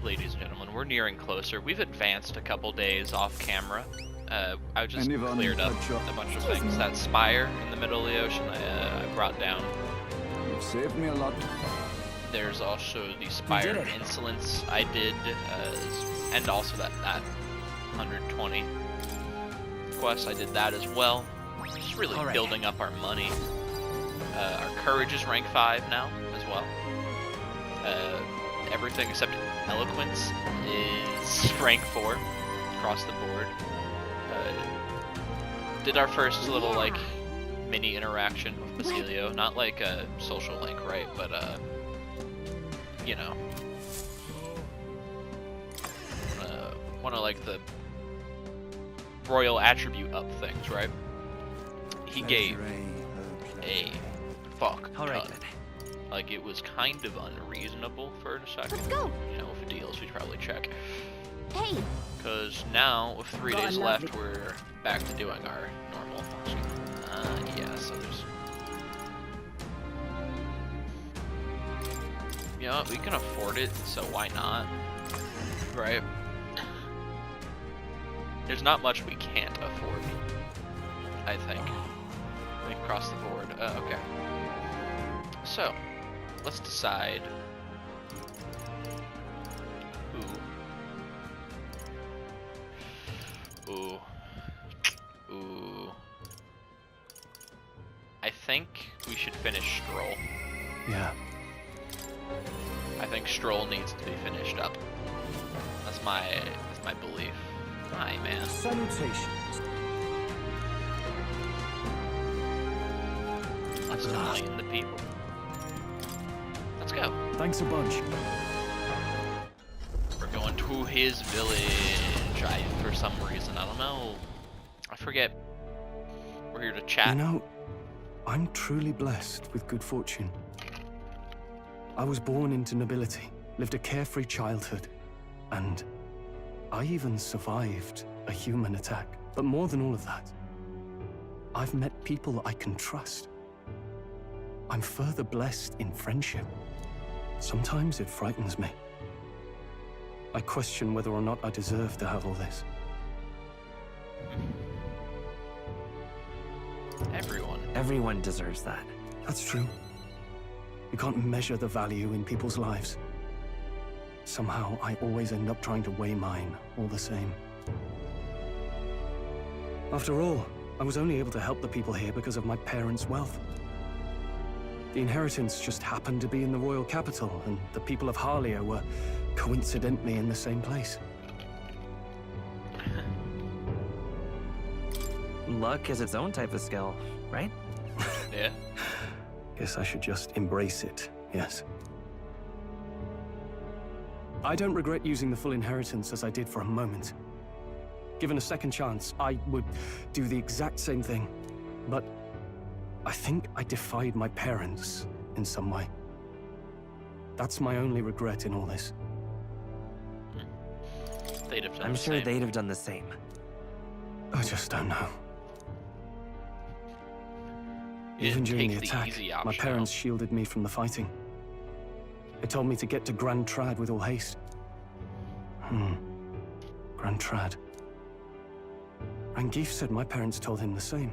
Ladies and gentlemen, we're nearing closer. We've advanced a couple days off camera. I just cleared up a bunch of things. That spire in the middle of the ocean I brought down. You've saved me a lot. There's also the spire of insolence I did, and also that 120 quest. I did that as well. Just really building up our money. Our courage is rank 5 now as well. Everything except eloquence is rank 4 across the board. Did our first little like mini interaction with Basilio, not like a social link, right? But you know, one of like the royal attribute up things, right? He gave a fuck ton. Like, it was kind of unreasonable for a second. Let's go. You know, if it deals, we'd probably check. Hey. Because now, with 3 days left, we're back to doing our normal function. Yeah, so there's... You know what, we can afford it, so why not? Right? There's not much we can't afford, I think. Like, across the board. Okay. So, let's decide Ooh. I think we should finish Strohl. Yeah. I think Strohl needs to be finished up. That's my belief. Hi, man. Salutations. Let's enlighten the people. Let's go. Thanks a bunch. We're going to his village. For some reason, I don't know. I forget. We're here to chat. You know, I'm truly blessed with good fortune. I was born into nobility, lived a carefree childhood, and I even survived a human attack. But more than all of that, I've met people I can trust. I'm further blessed in friendship. Sometimes it frightens me. I question whether or not I deserve to have all this. Everyone deserves that. That's true. You can't measure the value in people's lives. Somehow, I always end up trying to weigh mine all the same. After all, I was only able to help the people here because of my parents' wealth. The inheritance just happened to be in the royal capital, and the people of Harlia were coincidentally in the same place. Luck is its own type of skill, right? Yeah. Guess I should just embrace it, yes. I don't regret using the full inheritance as I did for a moment. Given a second chance, I would do the exact same thing. But I think I defied my parents in some way. That's my only regret in all this. I'm sure they'd have done the same. I just don't know. Even during the attack, my parents shielded me from the fighting. They told me to get to Grand Trad with all haste. Grand Trad. Rangif said my parents told him the same.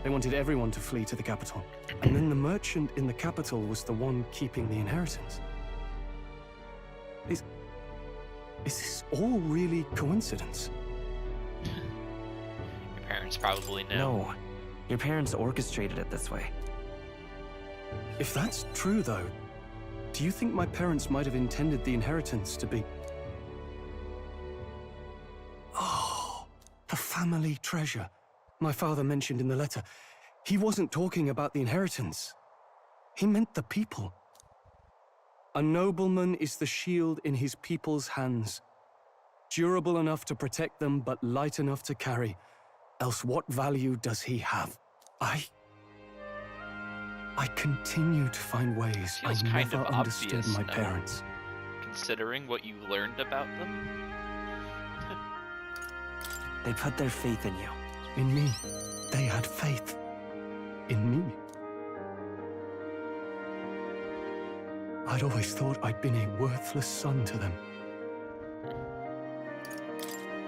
They wanted everyone to flee to the capital. And then the merchant in the capital was the one keeping the inheritance. Is this all really coincidence? Your parents probably know. No. Your parents orchestrated it this way. If that's true, though, do you think my parents might have intended the inheritance to be... Oh, the family treasure my father mentioned in the letter. He wasn't talking about the inheritance. He meant the people. A nobleman is the shield in his people's hands, durable enough to protect them, but light enough to carry. Else what value does he have? I continue to find ways I never understood my parents. Considering what you learned about them? They put their faith in you. In me. They had faith. In me. I'd always thought I'd been a worthless son to them.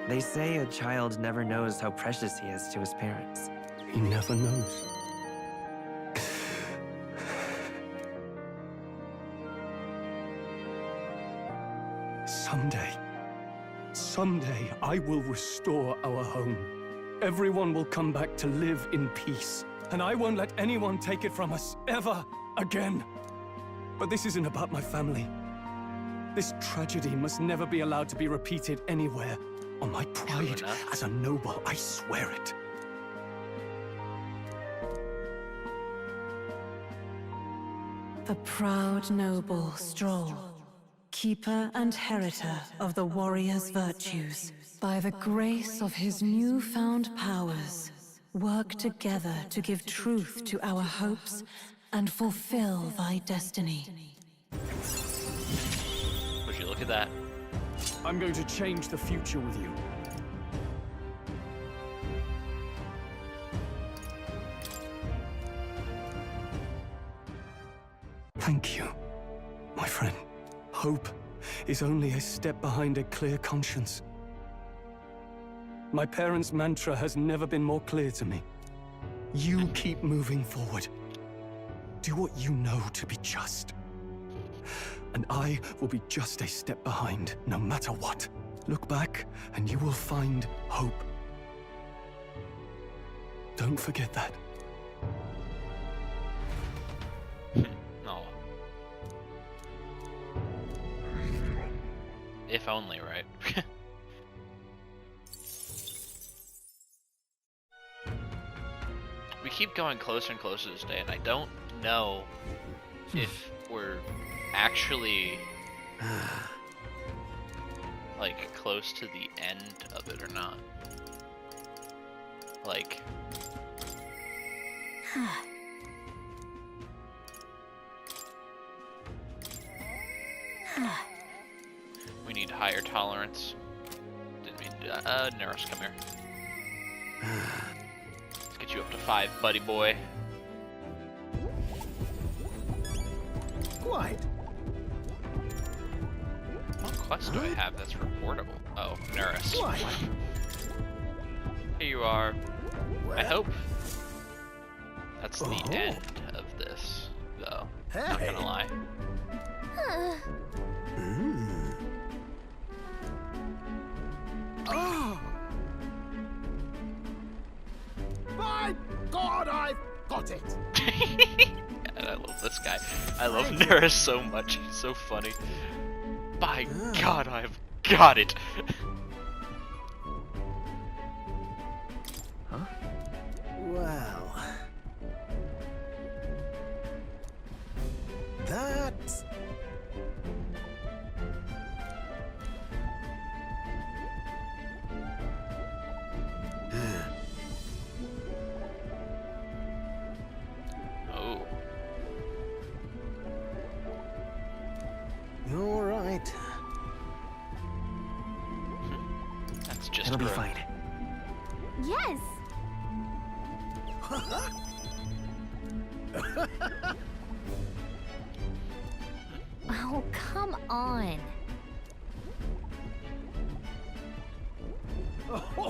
They say a child never knows how precious he is to his parents. He never knows. Someday, I will restore our home. Everyone will come back to live in peace. And I won't let anyone take it from us, ever again. But this isn't about my family. This tragedy must never be allowed to be repeated anywhere. On my pride as a noble, I swear it. The proud noble Strohl, keeper and heritor of the warrior's virtues, by the grace of his newfound powers, work together to give truth to our hopes and fulfill thy destiny. Would you look at that? I'm going to change the future with you. Thank you, my friend. Hope is only a step behind a clear conscience. My parents' mantra has never been more clear to me. You keep moving forward. Do what you know to be just. And I will be just a step behind, no matter what. Look back, and you will find hope. Don't forget that. No. If only, right? We keep going closer and closer this day, and I don't know if we're actually like close to the end of it or not. Like we need higher tolerance. Didn't mean to do that. Neros, come here. Let's get you up to 5, buddy boy. Quite. What quest do I have that's reportable? Oh, Neros. Quite. Here you are. Well. I hope that's the end of this, though. Not gonna lie. Oh. My God, I've got it. God, I love this guy. I love Neros so much. He's so funny. By God, I've got it. Huh? Well, that's... Oh. All right. That's just It'll be rude. fine. Yes! Oh, come on.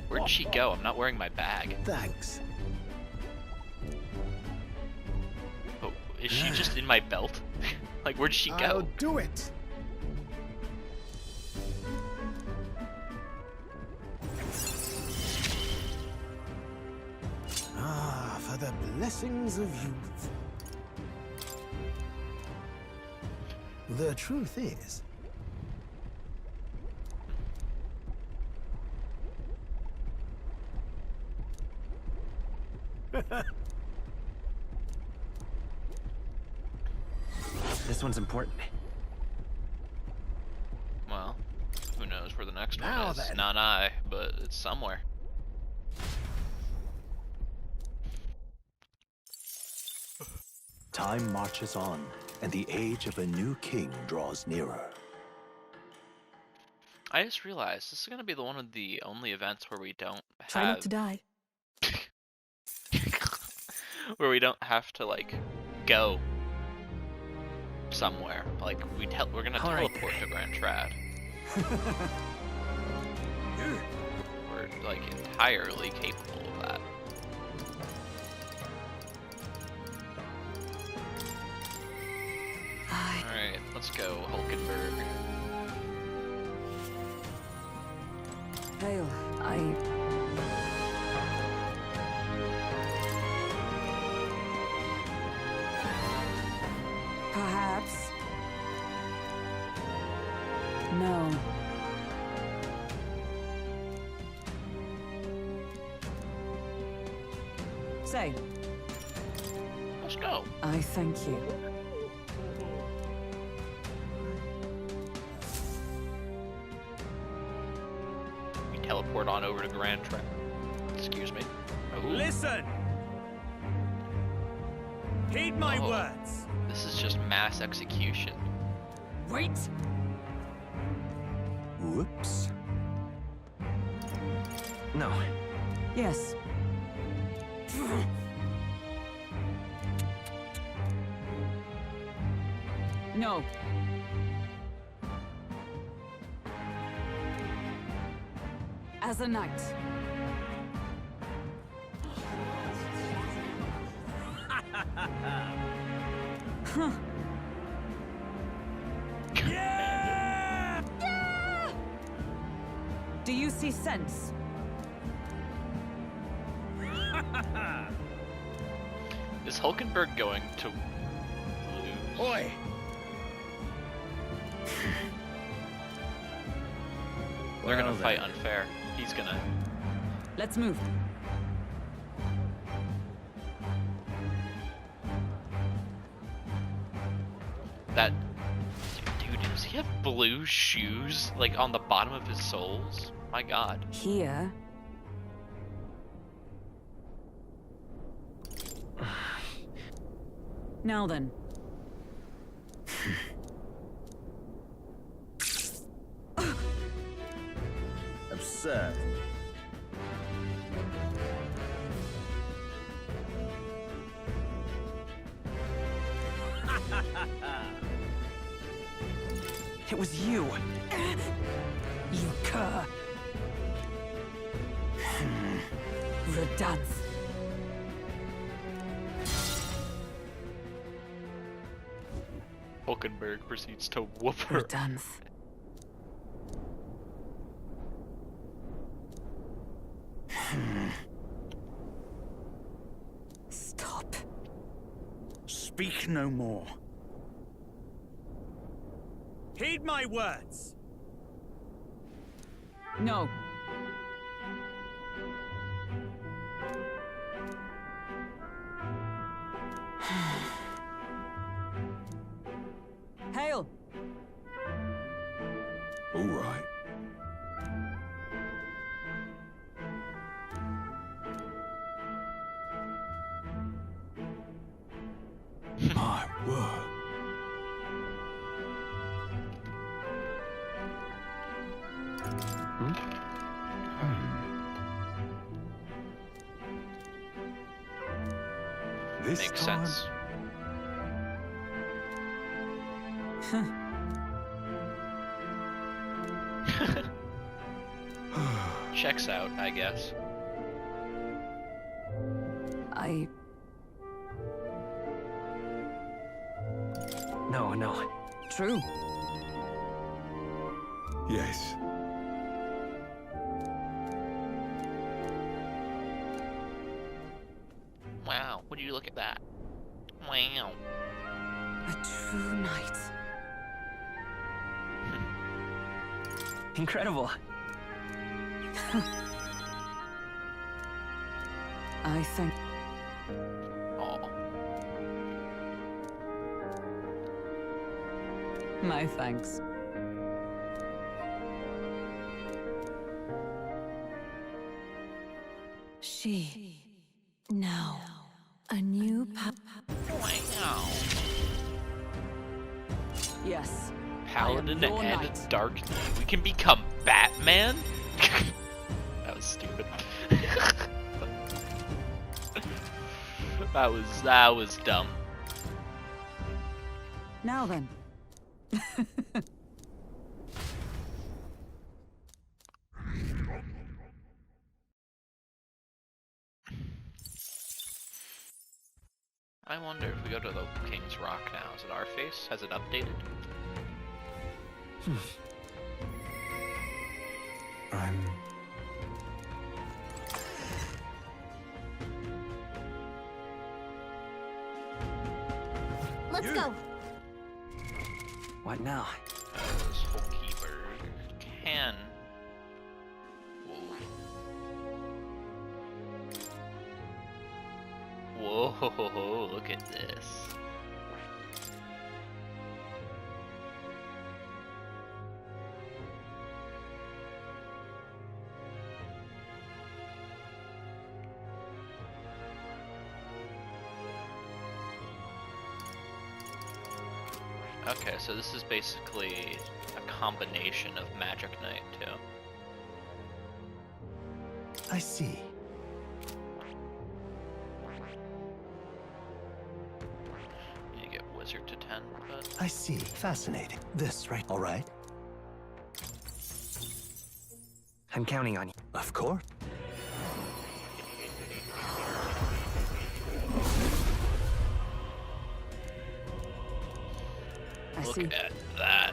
Where'd she go? I'm not wearing my bag. Thanks. Oh, is she just in my belt? Like, where'd she I'll go? do it. Ah, for the blessings of youth. The truth is, This one's important. Well, who knows where the next Now one is? then. Not I, but it's somewhere. Time marches on, and the age of a new king draws nearer. I just realized this is gonna be one of the only events where we don't have Try not to die. where we don't have to like go somewhere. Like we're gonna All right. teleport to Grand Trad. We're like entirely capable of that. Alright, let's go, Hulkenberg. Hail, Perhaps. No. Say, Let's go. I thank you. We teleport on over to Grand Trad. Excuse me. Oh, Listen! Heed my Oh. words. this is just mass execution. Wait! Whoops. No. Yes. No. As a knight. Huh. Do you see sense? Is Hulkenberg going to lose? Oi! They're gonna Well fight then. unfair. He's gonna. Let's move. That. Dude, does he have blue shoes? Like on the bottom of his soles? My god. Here. Now then. Absurd. It was you. You cur. Redance. Hulkenberg proceeds to whoop her. Redance. Stop. Speak no more. Heed my words. No. Hail. All right. My word. This Makes time, sense. Checks out, I guess. No. True. Yes. Wow, would you look at that? Wow. A true knight. Incredible. I think. Oh, My thanks. She. Now. A new wow. Yes. Paladin I am your and knight. Dark Knight. We can become Batman? That was stupid. that was dumb. Now then. I wonder if we go to the King's Rock now, is it our face? Has it updated? Let's go. What now? This whole keeper can. Whoa. Whoa, look at this. Okay, so this is basically a combination of Magic Knight too. I see. You get Wizard to 10, but I see. Fascinating. This, right? All right. I'm counting on you. Of course. look at that.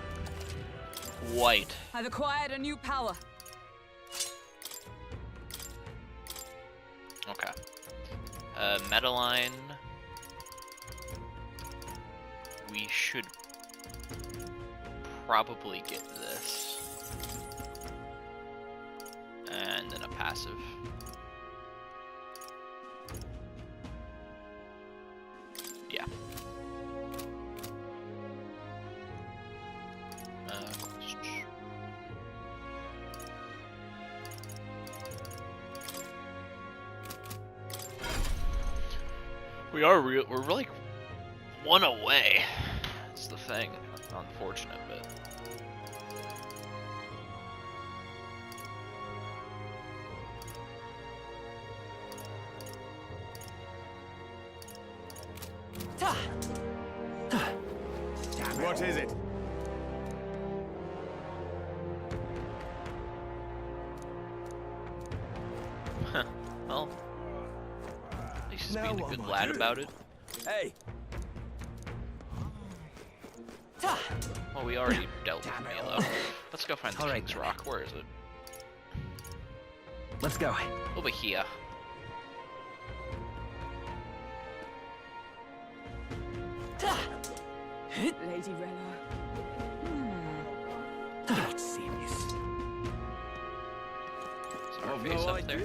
White. I've acquired a new power. Okay. Metaline. We should probably get this. And then a passive. Yeah. We're really one away. That's the thing. Unfortunate, but What is it? well, at least he's being a good lad about it. Hey! Well, we already dealt with Milo. Let's go find the Alright. King's Rock. Where is it? Let's go. Over here. Lady Rella. Not serious. Is our face up there?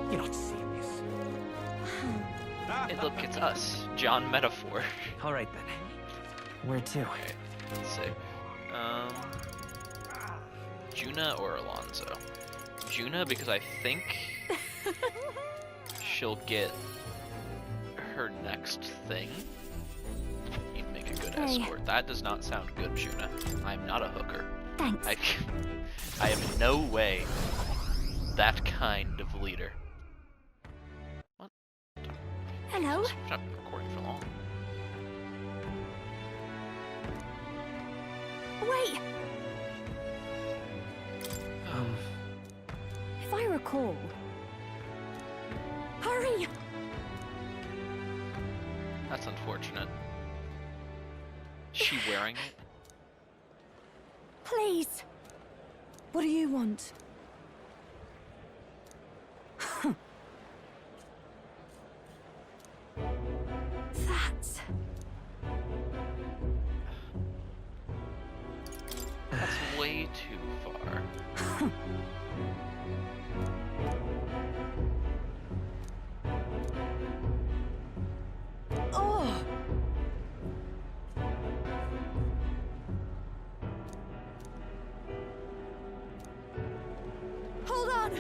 You're not serious. Hey, look, it's us. John Metaphor. All right then. Where to? Okay, let's see. Juna or Alonzo? Juna, because I think she'll get her next thing. You'd make a good escort. That does not sound good, Juna. I'm not a hooker. Thanks. I am in no way that kind of leader. What? Hello. I'm not recording for long. Wait. If I recall. Hurry! That's unfortunate. Is she wearing it? Please. What do you want? That's... That's way too far. Oh! Hold on!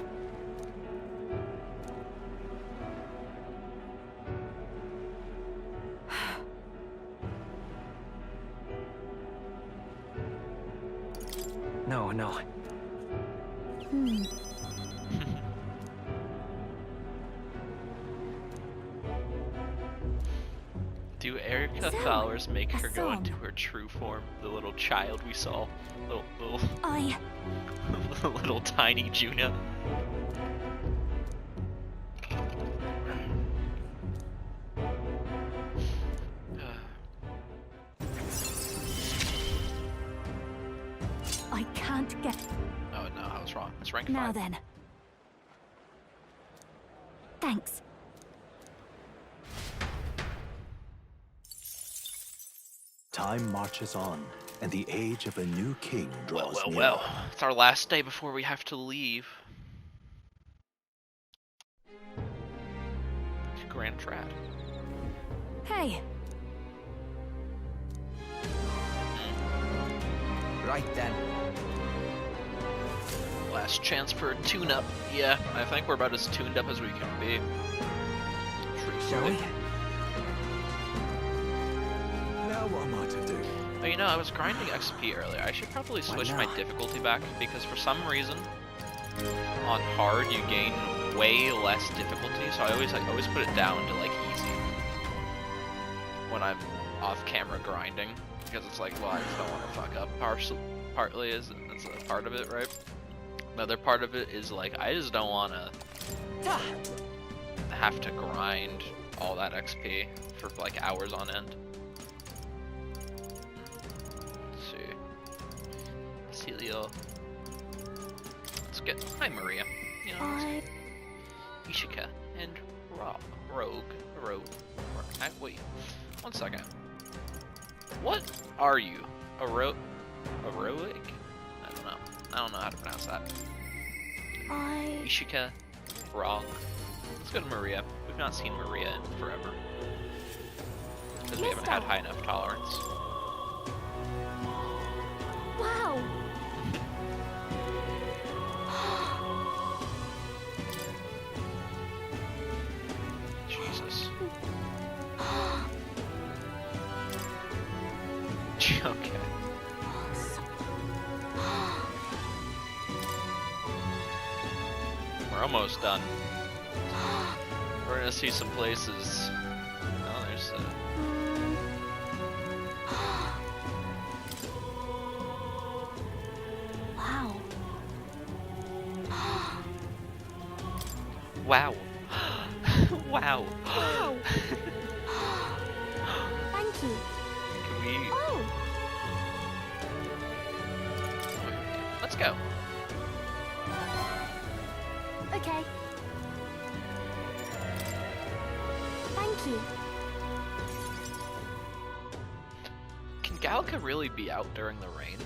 No, no. how So, flowers make a her go song. into her true form. The little child we saw. Little, I... little tiny Juna. I can't get... Oh no, I was wrong. It's rank Now 5. then. Thanks. Time marches on, and the age of a new king draws near. Well. It's our last day before we have to leave. Grand Trad. Hey, Right then. Last chance for a tune-up. Yeah, I think we're about as tuned up as we can be. Shall we? Now what am I to do? Oh, you know, I was grinding XP earlier. I should probably switch my now? difficulty back, because for some reason, on hard you gain way less difficulty, so I always put it down to like easy when I'm off camera grinding, because it's like, well, I just don't want to fuck up. Partly is that's a part of it, right? Another part of it is like I just don't want to have to grind all that XP for like hours on end. Celio. Let's get. Hi, Maria. You know, I... Ishika and Rogue. Wait. 1 second. What are you? Heroic? I don't know how to pronounce that. I... Ishika. Rogue. Let's go to Maria. We've not seen Maria in forever. Because we haven't had high enough tolerance. Wow! Jesus. Okay. We're almost done. We're gonna see some places. Oh, there's Wow. wow. Wow. Wow! Thank you. Can we? Oh! Let's go. Okay. Thank you. Can Galka really be out during the rain?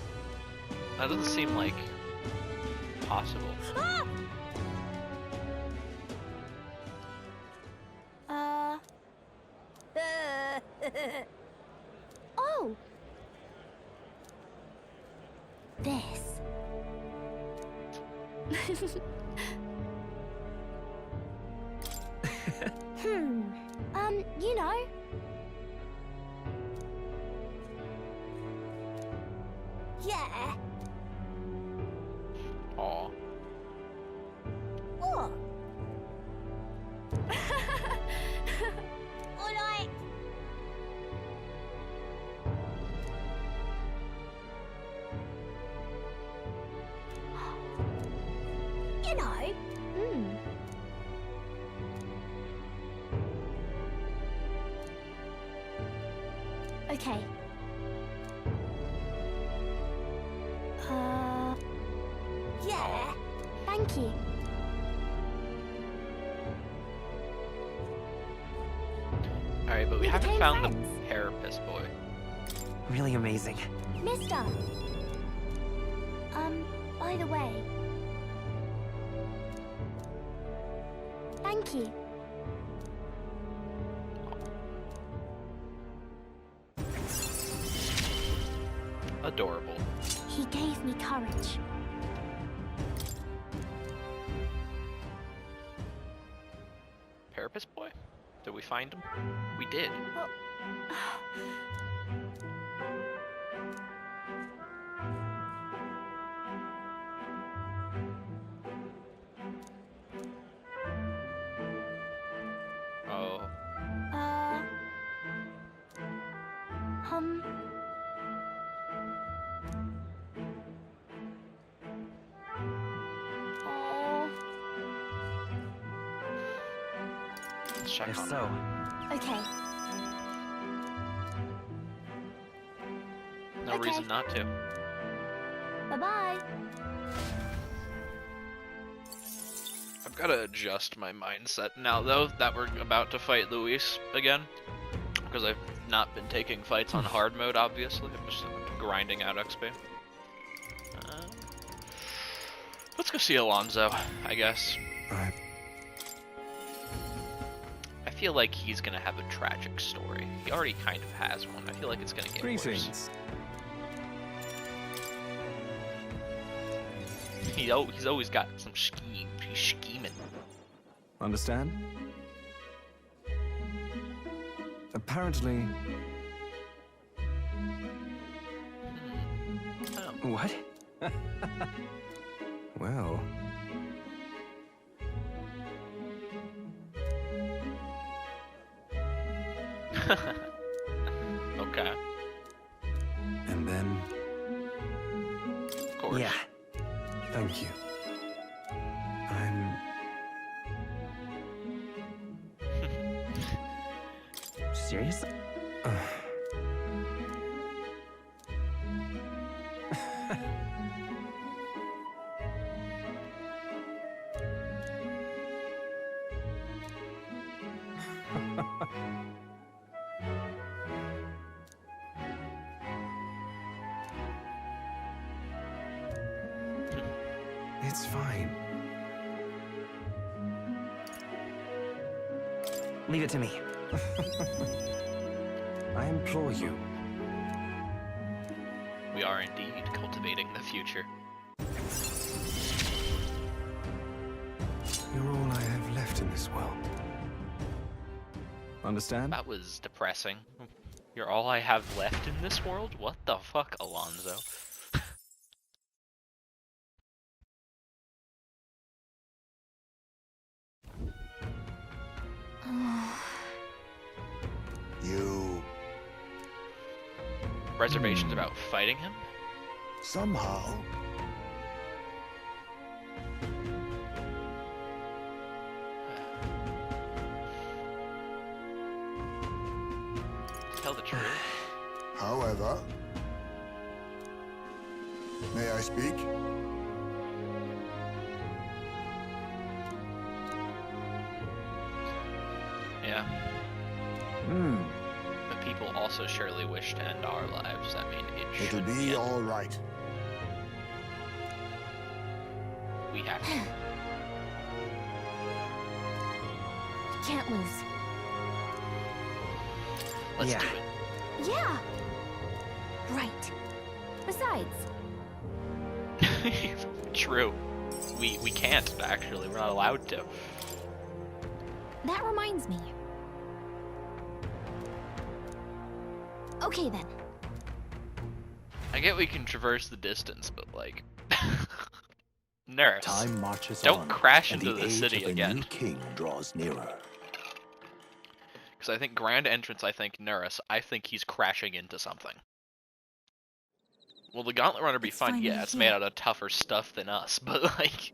That doesn't seem like possible. Ah! Oh! This. You know. Yeah. Aw. What? Alright. You know. Okay. Yeah. Thank you. Alright, but we We haven't became found friends. the therapist boy. Really amazing. Mister. By the way. Thank you. Adorable. He gave me courage. Therapist boy? Did we find him? We did. Oh. Oh. Let's check If on so, Okay. No Okay. reason not to. Bye-bye. I've got to adjust my mindset now, though, that we're about to fight Luis again. Because I've not been taking fights on hard mode, obviously. I'm just grinding out XP. Let's go see Alonso, I guess. I I feel like he's gonna have a tragic story. He already kind of has one. I feel like it's gonna get worse. Greetings. He's always got some scheme. He's scheming. Understand? Apparently, Oh. what? well, Okay. and then Of course. Yeah. thank you. I'm Serious? It's fine. Leave it to me. I implore you. We are indeed cultivating the future. You're all I have left in this world. understand? That was depressing. You're all I have left in this world? What the fuck, Alonso? You Reservations about fighting him? somehow Tell the truth. However, may I speak? Yeah. Hmm. But people also surely wish to end our lives. I mean, it It'll should be end. all right. We have to. Can't lose. Let's Yeah. do it. Yeah. Right. Besides, True. We can't, actually. We're not allowed to. that reminds me. Okay then. I get we can traverse the distance, but like... Nurse. Time marches Don't on, crash and into the the age city of a again. new king draws nearer. Because I think Grand Entrance, I think Nurse, I think he's crashing into something. Will the Gauntlet Runner be It's fun? finally Yeah, it's here. made out of tougher stuff than us, but like...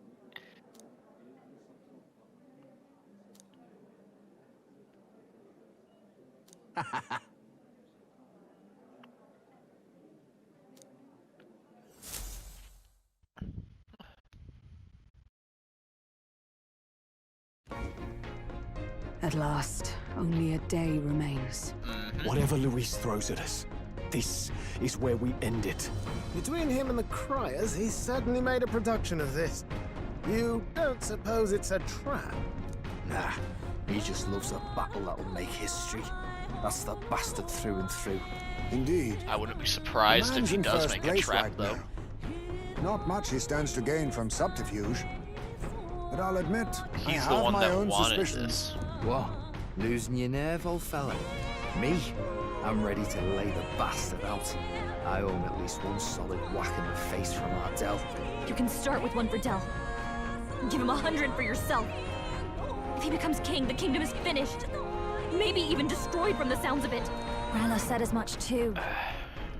At last, only a day remains. Whatever Luis throws at us, this is where we end it. Between him and the Criers, he's certainly made a production of this. You don't suppose it's a trap? Nah, he just loves a battle that'll make history. That's the bastard through and through. Indeed. I wouldn't be surprised if Man's he in does first make a place trap, right though. now. Not much he stands to gain from subterfuge. But I'll admit, I He's have the one my that own wanted suspicions. this. What? Losing your nerve, old fella? Me? I'm ready to lay the bastard out. I owe him at least one solid whack in the face from Ardell. You can start with one for Dell. Give him 100 for yourself. If he becomes king, the kingdom is finished. Maybe even destroyed from the sounds of it. Rella said as much too.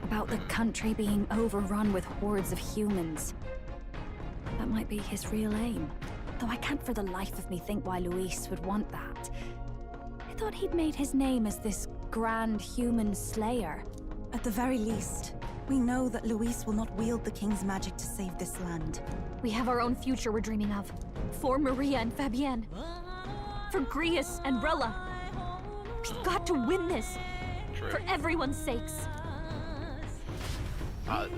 About the country being overrun with hordes of humans. That might be his real aim. Though I can't for the life of me think why Luis would want that. I thought he'd made his name as this grand human slayer. At the very least, we know that Luis will not wield the king's magic to save this land. We have our own future we're dreaming of. For Maria and Fabienne. For Grius and Rella. We've got to win this. True. For everyone's sakes.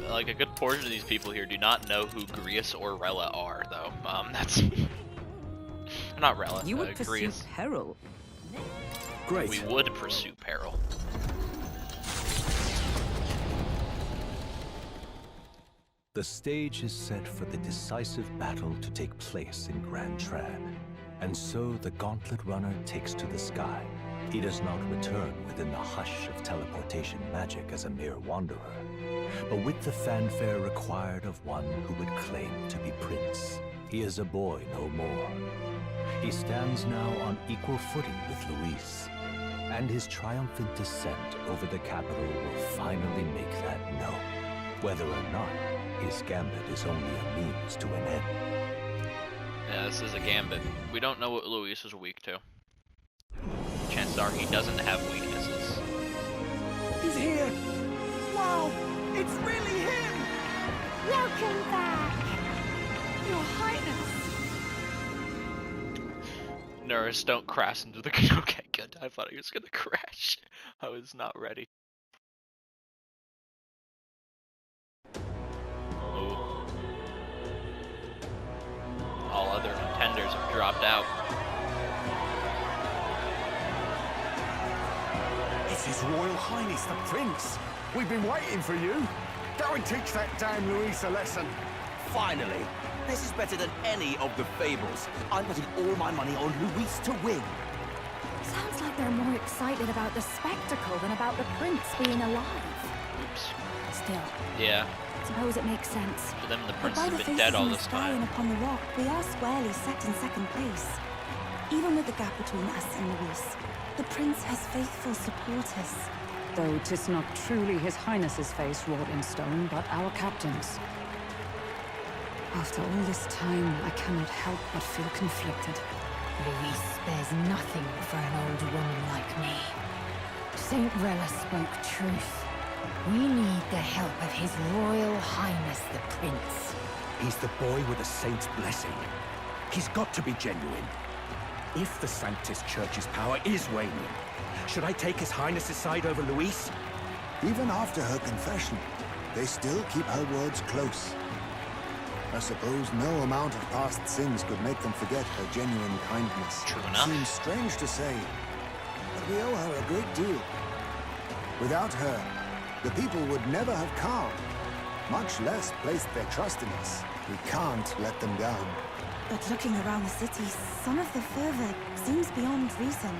Like a good portion of these people here do not know who Grius or Rella are, though. That's not Rella. You would pursue Grius. peril. Great. We would pursue peril. The stage is set for the decisive battle to take place in Grand Trad. And so the Gauntlet Runner takes to the sky. He does not return within the hush of teleportation magic as a mere wanderer, but with the fanfare required of one who would claim to be prince. He is a boy no more. He stands now on equal footing with Luis, and his triumphant descent over the capital will finally make that known, whether or not his gambit is only a means to an end. Yeah, this is a gambit. We don't know what Luis is weak to. Chances are he doesn't have weaknesses. He's here! Wow! It's really him! Welcome back! Your Highness! Nurse, don't crash into the... Okay, good. I thought he was gonna crash. I was not ready. Ooh. All other contenders have dropped out. It's His Royal Highness the Prince. We've been waiting for you. Go and teach that damn Luis a lesson. Finally! This is better than any of the fables. I'm putting all my money on Luis to win. Sounds like they're more excited about the spectacle than about the prince being alive. Oops. Still, Yeah, suppose it makes sense. for them the But prince by has the been faces dead all in the this sky and time. upon the rock, we are squarely set in second place. Even with the gap between us and Luis, the prince has faithful supporters. Though 'tis not truly His Highness's face wrought in stone, but our captain's. After all this time, I cannot help but feel conflicted. Luis spares nothing for an old woman like me. Saint Rella spoke truth. We need the help of His Royal Highness the Prince. He's the boy with a saint's blessing. He's got to be genuine. If the Sanctus Church's power is waning, should I take His Highness's side over Luis? Even after her confession, they still keep her words close. I suppose no amount of past sins could make them forget her genuine kindness. True enough. Seems strange to say, but we owe her a great deal. Without her, the people would never have calmed, much less placed their trust in us. We can't let them down. But looking around the city, some of the fervor seems beyond reason.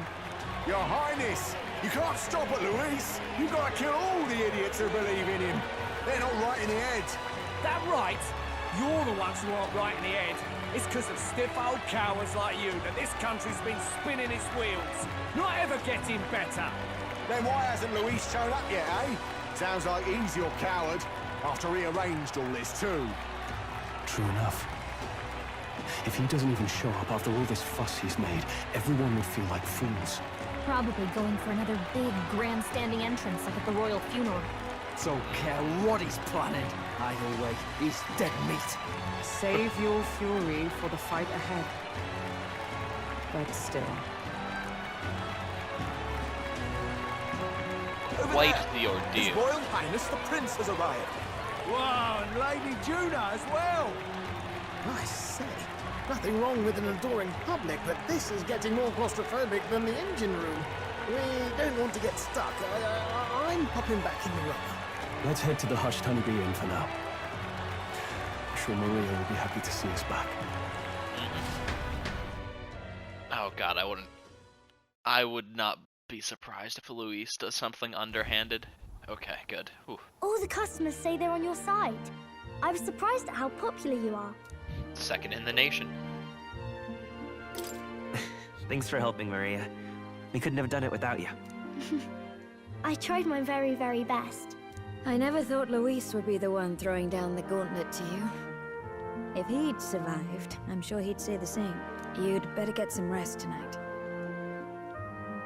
Your Highness, you can't stop at Luis. You've got to kill all the idiots who believe in him. They're not right in the head. That right? You're the ones who aren't right in the head. It's because of stiff old cowards like you that this country's been spinning its wheels. Not ever getting better. Then why hasn't Luis shown up yet, eh? Sounds like he's your coward, after he arranged all this too. True enough. If he doesn't even show up after all this fuss he's made, everyone would feel like fools. Probably going for another big grandstanding entrance like at the royal funeral. Don't care what he's planning. Either way, he's dead meat. Save your fury for the fight ahead. But still. Quite the His ordeal. Royal Highness the Prince has arrived. Whoa, and Lady Juna as well. I say, nothing wrong with an adoring public, but this is getting more claustrophobic than the engine room. We don't want to get stuck. I'm popping back in the rock. Let's head to the hushed honeybee inn for now. I'm sure Maria will be happy to see us back. Oh god, I would not be surprised if Luis does something underhanded. Okay, good. Whew. All the customers say they're on your side. I was surprised at how popular you are. Second in the nation. Thanks for helping, Maria. We couldn't have done it without you. I tried my very, very best. I never thought Luis would be the one throwing down the gauntlet to you. If he'd survived, I'm sure he'd say the same. You'd better get some rest tonight.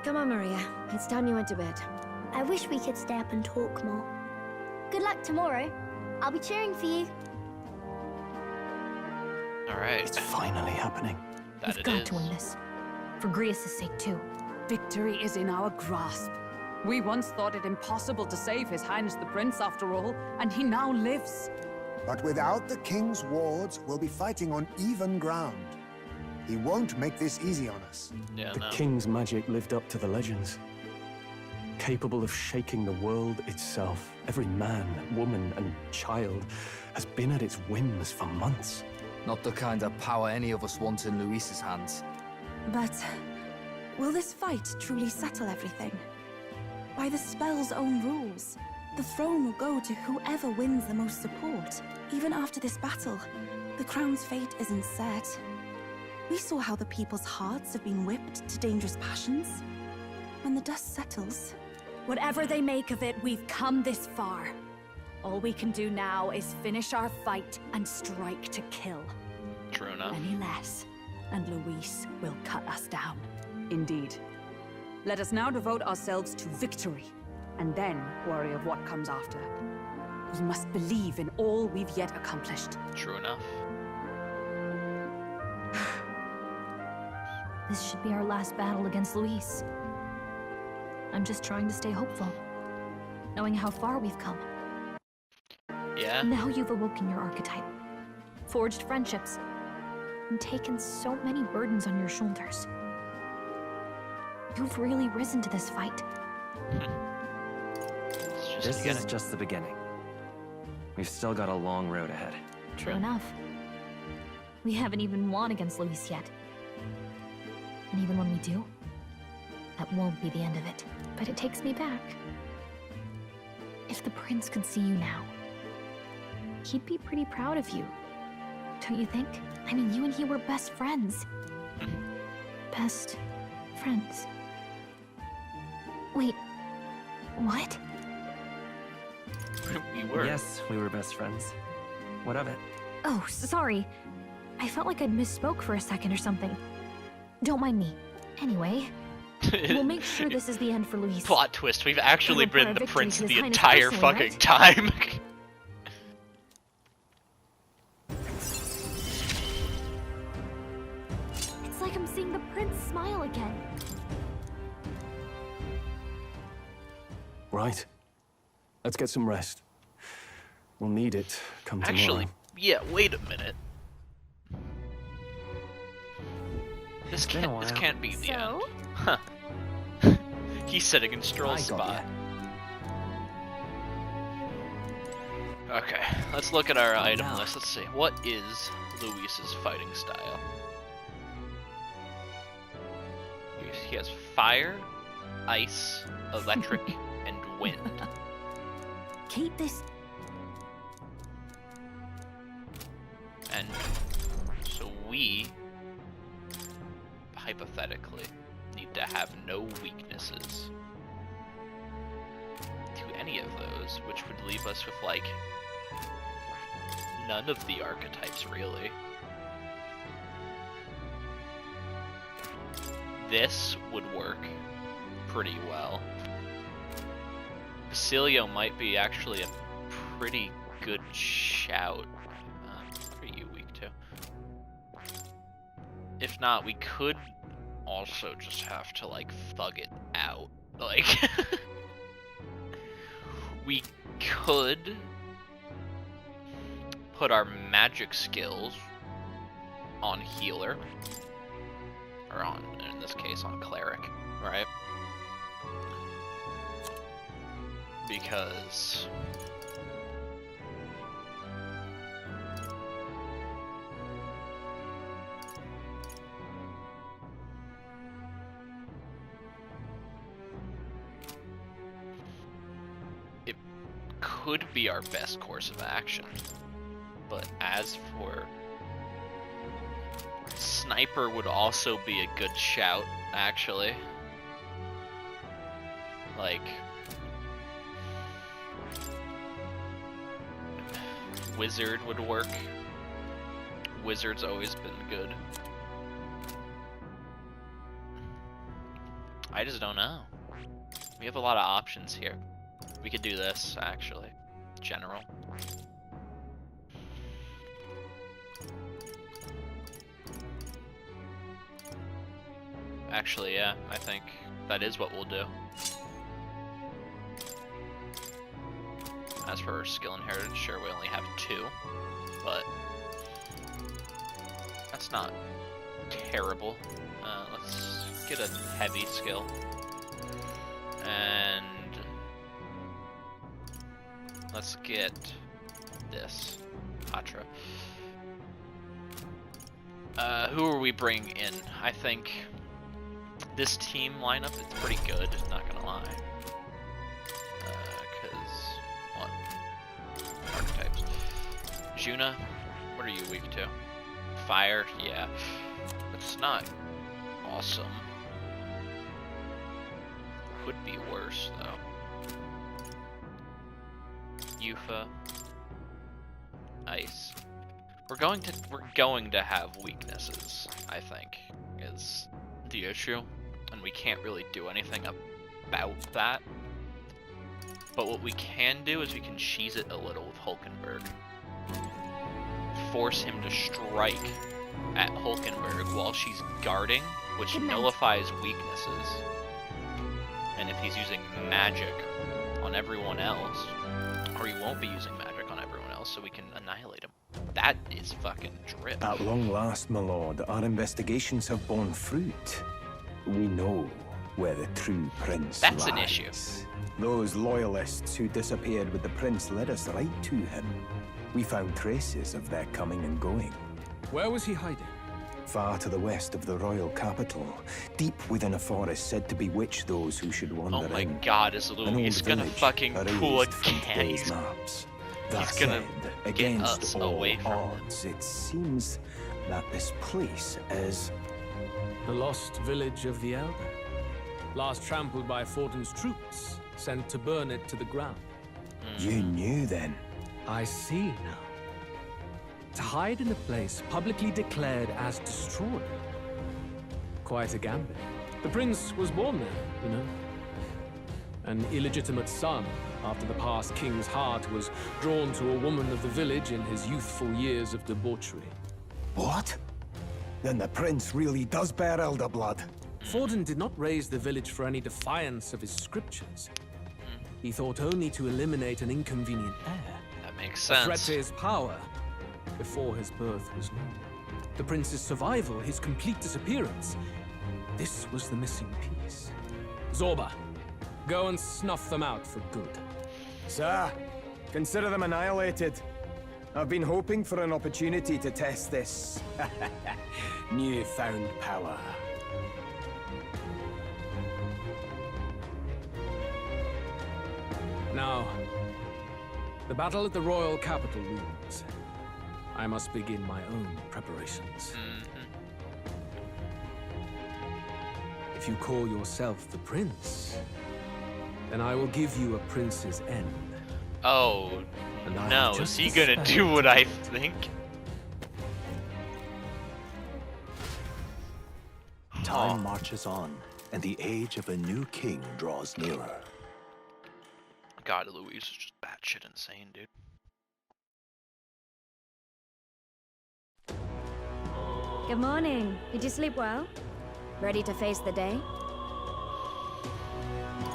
Come on, Maria. It's time you went to bed. I wish we could stay up and talk more. Good luck tomorrow. I'll be cheering for you. Alright. It's finally happening. We've got to win this. For Grius' sake, too. Victory is in our grasp. We once thought it impossible to save His Highness the Prince, after all, and he now lives. But without the king's wards, we'll be fighting on even ground. He won't make this easy on us. Yeah, the king's magic lived up to the legends. Capable of shaking the world itself. Every man, woman, and child has been at its whims for months. Not the kind of power any of us want in Luis's hands. But will this fight truly settle everything? By the spell's own rules, the throne will go to whoever wins the most support. Even after this battle, the crown's fate isn't set. We saw how the people's hearts have been whipped to dangerous passions. When the dust settles... Whatever they make of it, we've come this far. All we can do now is finish our fight and strike to kill. True enough. Any less, and Luis will cut us down. Indeed. Let us now devote ourselves to victory, and then worry of what comes after. We must believe in all we've yet accomplished. True enough. This should be our last battle against Luis. I'm just trying to stay hopeful, knowing how far we've come. Yeah? Now you've awoken your archetype, forged friendships, and taken so many burdens on your shoulders. You've really risen to this fight. This is just the beginning. We've still got a long road ahead. True enough. We haven't even won against Luis yet. And even when we do, that won't be the end of it. But it takes me back. If the prince could see you now, he'd be pretty proud of you. Don't you think? I mean, you and he were best friends. Best friends. Wait, what? We were. Yes, we were best friends. What of it? Oh, sorry. I felt like I'd misspoke for a second or something. Don't mind me. Anyway, we'll make sure this is the end for Luis. Plot twist, we've actually been the prince the entire personally, fucking right? time. It's like I'm seeing the prince smile again. Right. Let's get some rest. We'll need it come tomorrow. Actually, yeah, wait a minute. This can't be the end. Huh. He's sitting in Strohl's spot. Okay, let's look at our item list. Let's see. What is Luis's fighting style? He has fire, ice, electric, and wind. Keep this. And so we, hypothetically, need to have no weaknesses to any of those, which would leave us with, like, none of the archetypes, really. This would work pretty well. Basilio might be actually a pretty good shout. What are you weak to? If not, we could also just have to, like, thug it out. Like, we could put our magic skills on healer, or on, in this case, on cleric, right? Because it could be our best course of action, but as for sniper would also be a good shout, actually. Like, Wizard would work. Wizard's always been good. I just don't know. We have a lot of options here. We could do this, actually. General. Actually, yeah, I think that is what we'll do. As for our skill inheritance, sure, we only have 2, but that's not terrible. Let's get a heavy skill. And let's get this. Patra. Who are we bringing in? I think this team lineup is pretty good, not gonna lie. What? Archetypes. Juna, what are you weak to? Fire? Yeah. It's not awesome. Could be worse though. Yufa. Ice. We're going to have weaknesses, I think, is the issue. And we can't really do anything about that. But what we can do is we can cheese it a little with Hulkenberg. Force him to strike at Hulkenberg while she's guarding, which nullifies weaknesses. And if he's using magic on everyone else, or he won't be using magic on everyone else, so we can annihilate him. That is fucking drip. At long last, my lord, our investigations have borne fruit. We know where the true prince lies. That's an issue. Those loyalists who disappeared with the prince led us right to him. We found traces of their coming and going. Where was he hiding? Far to the west of the royal capital, deep within a forest said to bewitch those who should wander in. Oh my god, is Luis gonna fucking pull a can? He's gonna get us away from odds. It seems that this place is the lost village of the Elder. Last trampled by Fortin's troops, sent to burn it to the ground. You knew then? I see now. To hide in a place publicly declared as destroyed. Quite a gambit. The prince was born there, you know. An illegitimate son, after the past king's heart was drawn to a woman of the village in his youthful years of debauchery. What? Then the prince really does bear elder blood. Fortin did not raise the village for any defiance of his scriptures. He thought only to eliminate an inconvenient heir. That makes sense. A threat to his power before his birth was known. The prince's survival, his complete disappearance. This was the missing piece. Zorba, go and snuff them out for good. Sir, consider them annihilated. I've been hoping for an opportunity to test this newfound power. Now, the battle at the royal capital looms. I must begin my own preparations. If you call yourself the prince, then I will give you a prince's end. Oh, no. Is he gonna do what I think? Time marches on, and the age of a new king draws nearer. God, Luis is just batshit insane, dude. Good morning. Did you sleep well? Ready to face the day?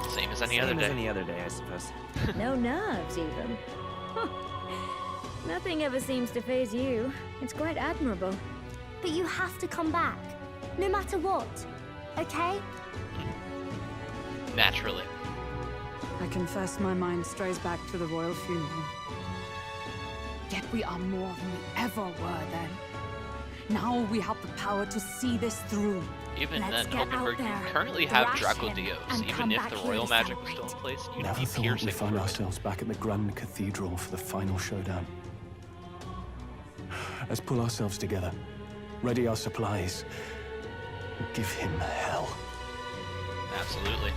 Same as any other day. Same as any other day, I suppose. No nerves, even. Nothing ever seems to faze you. It's quite admirable. But you have to come back, no matter what, okay? Naturally. I confess my mind strays back to the royal funeral. Yet we are more than we ever were then. Now we have the power to see this through. Even then, Hulkenberg, you currently have Draco Dios. Even if the royal magic was still in place, you'd Never be thought piercing we'd find through it. ourselves back at the Grand Cathedral for the final showdown. Let's pull ourselves together, ready our supplies, and give him hell. Absolutely.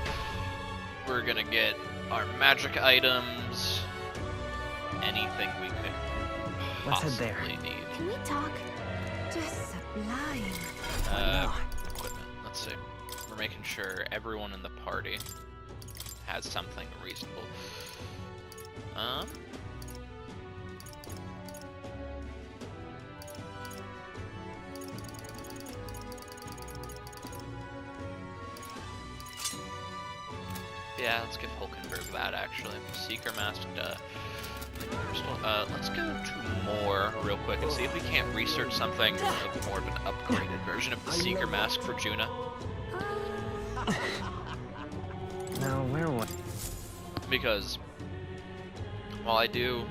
We're gonna get our magic items, anything we could Let's head there. possibly need. Can we talk? Just sublime. Equipment. Let's see. We're making sure everyone in the party has something reasonable. Yeah, let's give Hulkenberg that actually. Seeker Mask, let's go to more real quick and see if we can't research something of more of an upgraded version of the Seeker Mask for Juna. Now, where was... Because while I do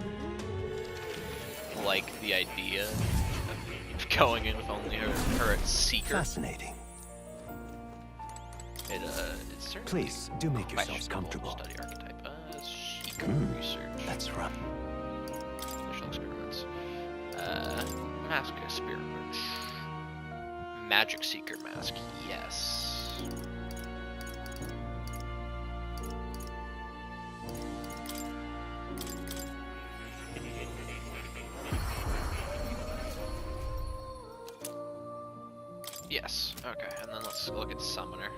like the idea of going in with only her at Seeker. Fascinating. It's certainly Please, do make yourselves comfortable. Study archetype. Seeker research. That's right. Special experiments. Mask experiment. Magic Seeker Mask. Yes. Yes. Okay, and then let's look at Summoner.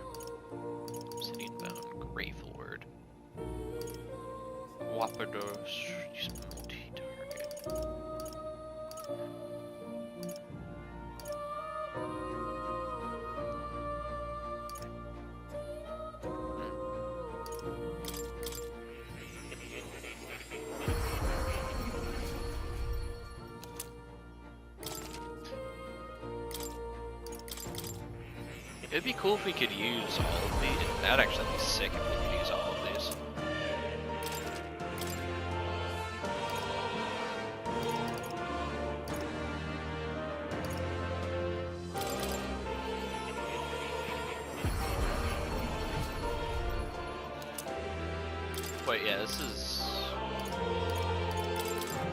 Obsidian Bone, Gravelord. Wapados, use multi-target. It'd be cool if we could use all of these. That'd actually be sick if we could use all of these. But yeah, this is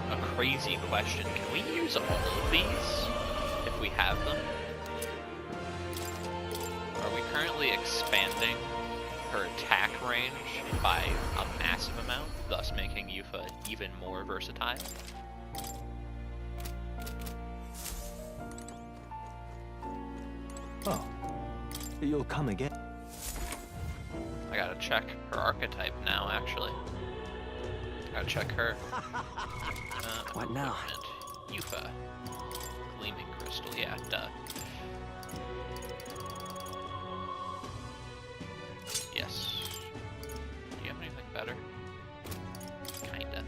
a crazy question. Can we use all of these if we have them? Are we currently expanding her attack range by a massive amount, thus making Yuffie even more versatile? Oh, you'll come again. I gotta check her archetype now, actually. Gotta check her. What now? Yuffie. Gleaming crystal, yeah, duh. Yes. Do you have anything better? Kinda.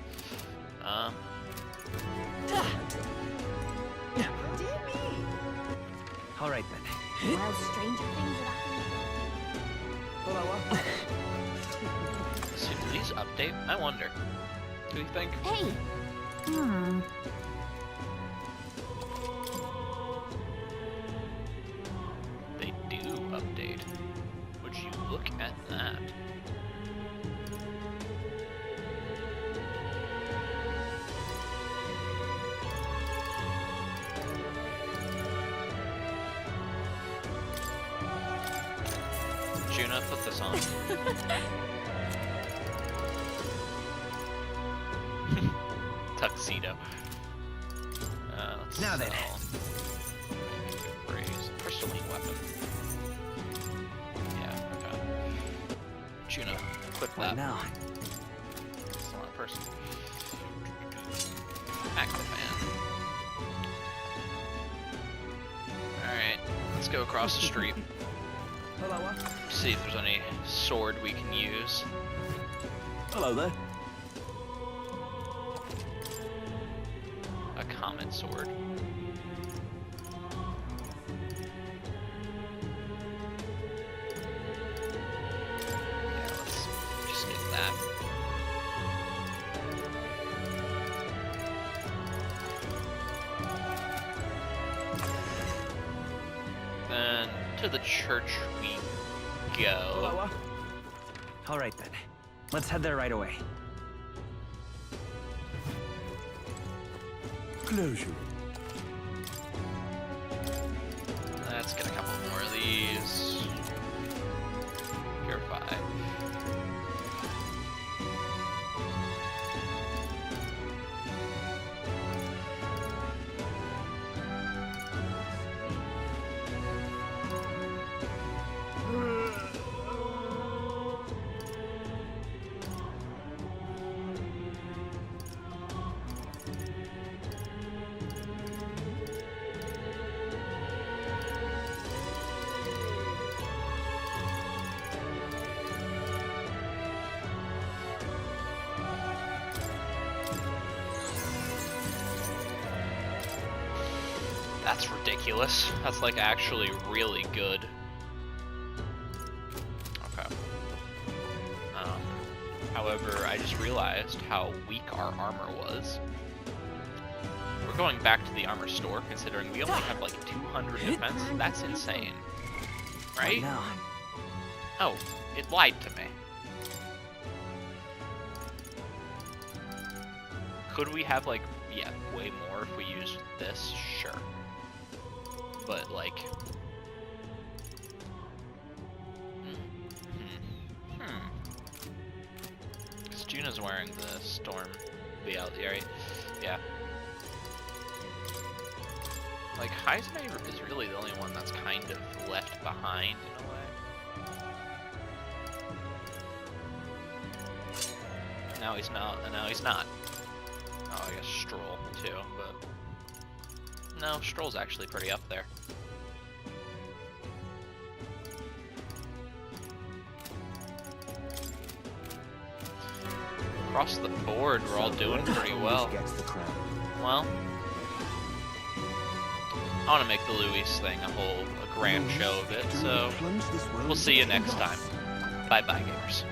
All right then. Well, stranger things have happened. So do these update? I wonder. Do you think? Hey! They do update. Would you look at that? Juna, put this on. Tuxedo. Let's now then. Raise crystalline weapon. Yeah, okay. Juna, equip that. Now. It's the wrong person. Actifan. Alright, let's go across the street. See if there's any sword we can use. Hello there. A common sword. Yeah, let's just get that. Then to the church we go. All right then. Let's head there right away. Closure. Let's get a couple more of these. Purify. That's ridiculous. That's like actually really good. Okay. However, I just realized how weak our armor was. We're going back to the armor store, considering we only have like 200 defense. That's insane. Right? Oh, it lied to me. Could we have like, yeah, way more if we used this? Sure. But like... Because Juna's wearing the storm BLD, right? Yeah. Like, Heisme is really the only one that's kind of left behind in a way. Now he's not, and now he's not. Oh, I guess Strohl too, but... No, Strohl's actually pretty up there. Across the board, we're all doing pretty well. Well, I want to make the Luis thing a grand show of it, so we'll see you next time. Bye-bye, gamers.